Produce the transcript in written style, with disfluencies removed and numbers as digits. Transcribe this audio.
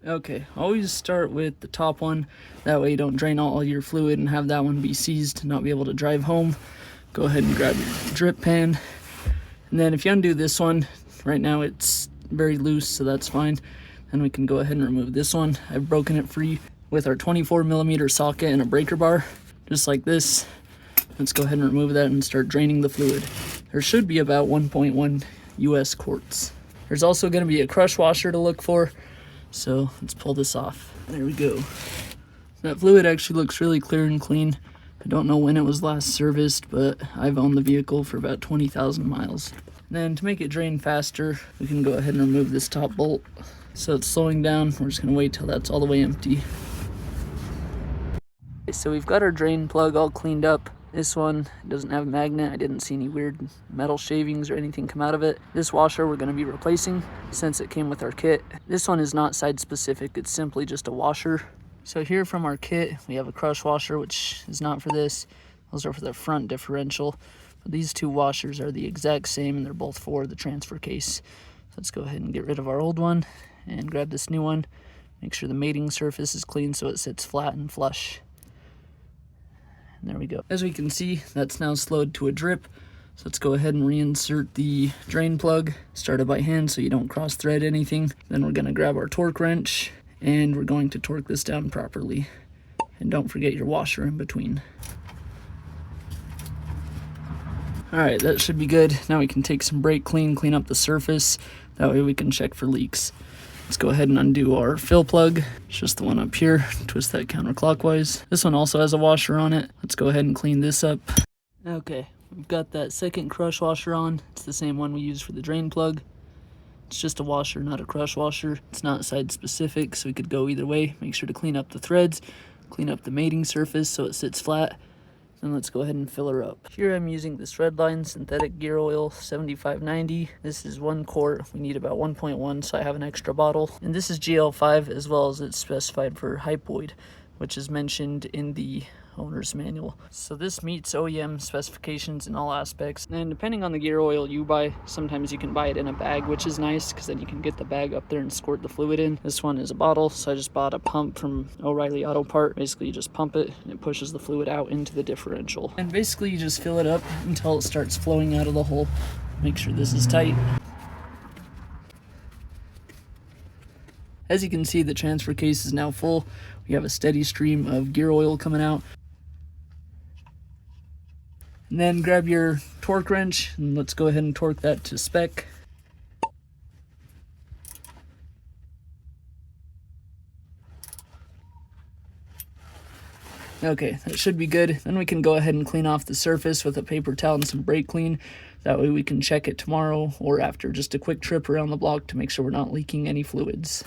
Okay, always start with the top one. That way you don't drain all your fluid and have that one be seized and not be able to drive home. Go ahead and grab your drip pan. And then if you undo this one, right now it's very loose, so that's fine. Then we can go ahead and remove this one. I've broken it free with our 24mm socket and a breaker bar, just like this. Let's go ahead and remove that and start draining the fluid. There should be about 1.1 US quarts. There's also going to be a crush washer to look for, so let's pull this off. There we go. That fluid actually looks really clear and clean. I don't know when it was last serviced, but I've owned the vehicle for about 20,000 miles. Then to make it drain faster, we can go ahead and remove this top bolt. So it's slowing down. We're just going to wait till that's all the way empty. Okay, so we've got our drain plug all cleaned up. This one doesn't have a magnet. I didn't see any weird metal shavings or anything come out of it. This washer we're going to be replacing since it came with our kit. This one is not side specific. It's simply just a washer. So here from our kit, we have a crush washer, which is not for this. Those are for the front differential. But these two washers are the exact same, and they're both for the transfer case. Let's go ahead and get rid of our old one and grab this new one. Make sure the mating surface is clean so it sits flat and flush. And there we go. As we can see, that's now slowed to a drip. So let's go ahead and reinsert the drain plug. Start it by hand so you don't cross thread anything. Then we're going to grab our torque wrench and we're going to torque this down properly. And don't forget your washer in between. Alright, that should be good. Now we can take some brake clean up the surface. That way we can check for leaks. Let's go ahead and undo our fill plug. It's just the one up here. Twist that counterclockwise. This one also has a washer on it. Let's go ahead and clean this up. Okay, we've got that second crush washer on. It's the same one we used for the drain plug. It's just a washer, not a crush washer. It's not side specific, so we could go either way. Make sure to clean up the threads, clean up the mating surface so it sits flat. Then let's go ahead and fill her up. Here I'm using this Redline synthetic gear oil 7590. This is 1 quart. We need about 1.1, so I have an extra bottle. And this is GL5 as well as it's specified for hypoid, which is mentioned in the owner's manual. So this meets OEM specifications in all aspects. And depending on the gear oil you buy, sometimes you can buy it in a bag, which is nice because then you can get the bag up there and squirt the fluid in. This one is a bottle, so I just bought a pump from O'Reilly Auto Part. Basically you just pump it and it pushes the fluid out into the differential. And basically you just fill it up until it starts flowing out of the hole. Make sure this is tight. As you can see, the transfer case is now full. We have a steady stream of gear oil coming out. And then grab your torque wrench and let's go ahead and torque that to spec. Okay, that should be good. Then we can go ahead and clean off the surface with a paper towel and some brake clean. That way we can check it tomorrow or after just a quick trip around the block to make sure we're not leaking any fluids.